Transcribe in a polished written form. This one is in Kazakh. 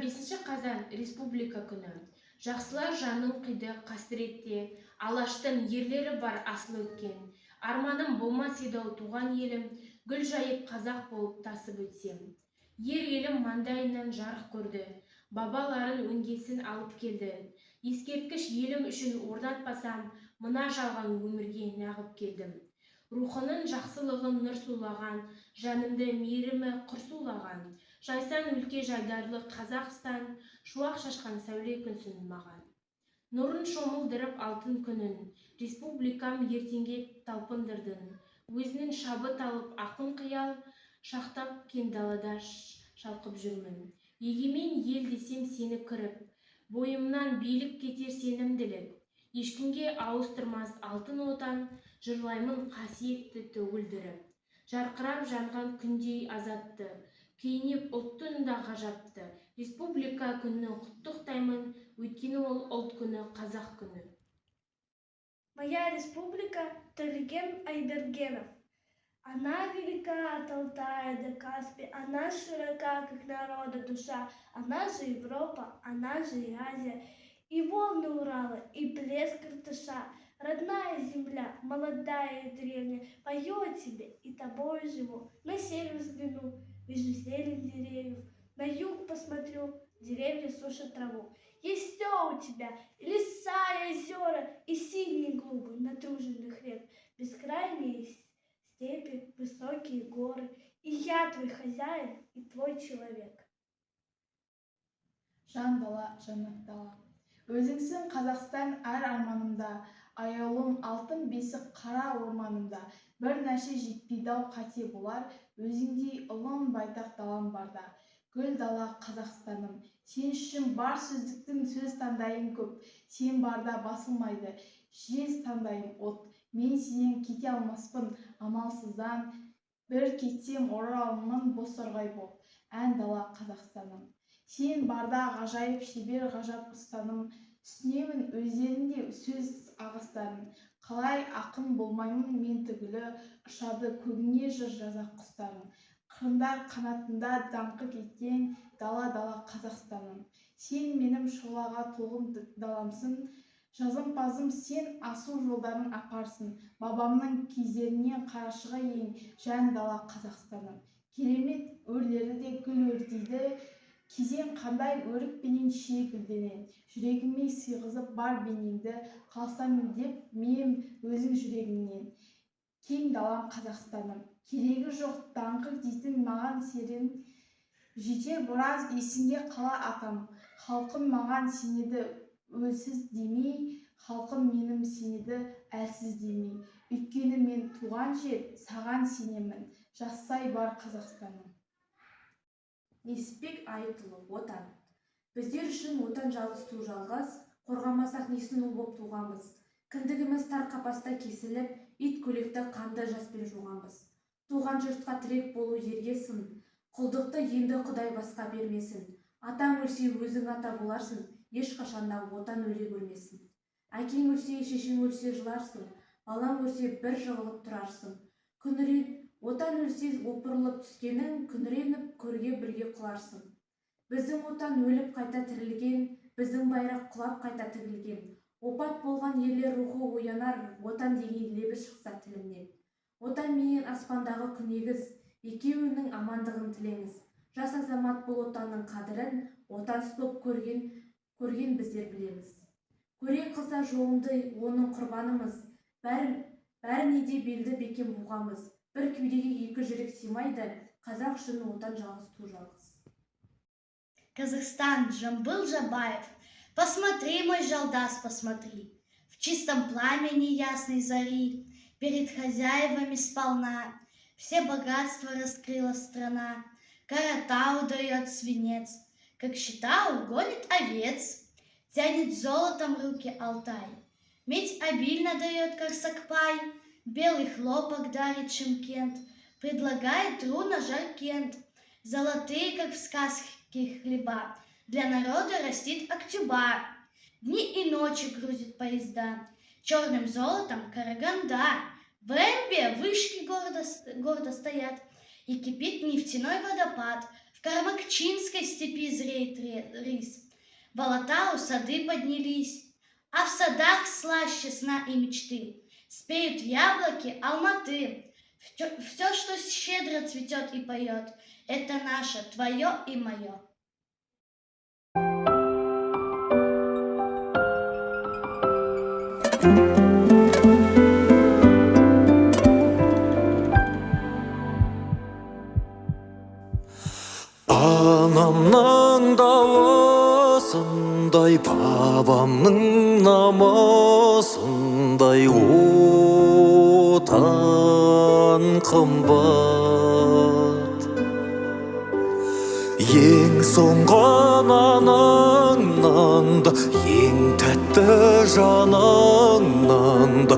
25 қазан Республика күні. Жақсылар жанын қиды қасіретте, Алаштың ерлері бар асыл өткен. Арманым болмас еді туған елім, гүл жайып қазақ болып тасып өтсем. Ер елім маңдайынан жарық көрді, бабаларын өңгесін алып келді. Ескерткіш елім үшін орнатпасам, мына жалған өмірге нағып келдім. Рухының жақсылығын нұр сулаған, жанымды мейірімі құр сулаған. Жайсан өлке жайдарлы Қазақстан, шуақ шашқан сәуле күнсін маған. Нұрын шомылдырып алтын күнін, республикам ертеңге талпындырдың. Өзінің шабыт алып ақын қиял, шақтап кен далада шалқып жүрмін. Егемен ел десем сені кіріп, бойымнан билік кетер сенімділік. Ешкімге ауыстырмас алтын отан, жырлаймын қасиетті төгілдіріп. Жарқырап жанған күндей азатты, кейінеп ұлттың да ғажапты. Республика күні құттықтаймын, өйткені ол ұлт күні, қазақ күні. Моя республика — Төлеген Айбергенов. Она велика от Алтая до Каспия, она широка, как народа душа, она же Европа, она же и Азия, и волны Урала, и плеск Иртыша. Родная земля, молодая и древняя, пою о тебе, и тобою живу. На север взгляну, вижу зелень деревьев, на юг посмотрю, деревья сушат траву. Есть все у тебя, и леса, и озера, и синие глубы натруженных рек, бескрайние степи, высокие горы, и я твой хозяин, и твой человек. Жан дала, жаннат дала. Өзіңсің Қазақстан әр арманымда, аяулым алтын бесік қара орманымда. Бір нәрсе жетпейді-ау қате болар, өзіңдей ұлым байтақ далам барда. Гүл дала Қазақстаным, сен үшін бар сөздіктің сөз таңдайым көп. Сен барда басылмайды, жез таңдайым от. Мен сенен кете алмаспын амалсыздан, бір кетсем оралмын бос торғай боп. Ән дала Қазақстаным. Сен барда ғажайып шебер ғажап ұстаным, түсінемін өздерінде сөз ағыстарын. Қалай ақын болмаймын мен түгілі, ұшады көгіне жыр жазақ құстарын. Қырындар қанатында даңқы кеткен дала Қазақстаным. Сен менің шолаға толғым даламсың, жазымпазым сен асу жолдарын апарсың. Бабамның кездерінен қарашығы ең жан дала Қазақстаным. Керемет өрлері де гүл өрдейді, кезең қандай өрікпенен шие гүлденен. Жүрегіме сыйғызып бар бейнеңді, қалсам деп мен өзің жүрегіңнен. Кең далам Қазақстаным, керегі жоқ даңқы дейтін маған серін. Жетер біраз есіңде қала атам, халқым маған сенеді өлсіз демей, халқым менің сенеді әлсіз демей. Өйткені мен туған жер, саған сенемін, жассай бар Қазақстаным. Несіпбек Айыпұлы, отан. Біздер үшін отан жалғыз ту жалғас, қорғамасақ несін ұл боп туғанбыз. Кіндігіміз тар қапаста кесіліп, ит көлекті қанды жаспен жуғанбыз. Туған жұртқа тірек болу ерге сын, құлдықты енді Құдай басқа бермесін. Атаң өлсе өзің ата боларсың, ешқашанда отан өле көрмесін. Әкең өлсе, шешең өлсе жыларсың, балаң өлсе бір жығылып тұрарсың. Отан өлсе опырылып түскенің, күніреніп көрге бірге құларсың. Біздің отан өліп қайта тірілген, біздің байрақ құлап қайта тігілген. Опат болған ерлер рухы оянар, отан деген лебі шықса тілімнен. Отан менен аспандағы күнегіз, екеуінің амандығын тілеңіз. Жас азамат бұл отанның қадірін, отансыз боп көрген біздер білеміз. Көре қылса жолымды оның құрбанымыз, бәріне де белді бекем буғамыз. Бір кеудеге екі жүрек сыймайды, қазақ үшін отан жалғыз ту жалғыз. Казахстан, Жамбыл Жабаев, посмотри, мой жалдас, посмотри, в чистом пламени ясной зари, перед хозяевами сполна, все богатства раскрыла страна, Каратау дает свинец, как щитау гонит овец, тянет золотом руки Алтай, медь обильно дает Карсакпай, белый хлопок дарит Шымкент, предлагает руна Жаркент, золотые, как в сказке, хлеба, для народа растит Актюба, дни и ночи грузит поезда, черным золотом Караганда, в Эмбе вышки гордо стоят, и кипит нефтяной водопад, В Кармакчинской степи зреет рис, в Алатау сады поднялись, а в садах слаще сна и мечты спеют яблоки Алматы. Все, что щедро цветет и поет, это наше, твое и мое. Анамның дауысындай, бабамның намысындай отан қымбат. Ең соңғы наныңнан да, ең тәтті жаныңнан да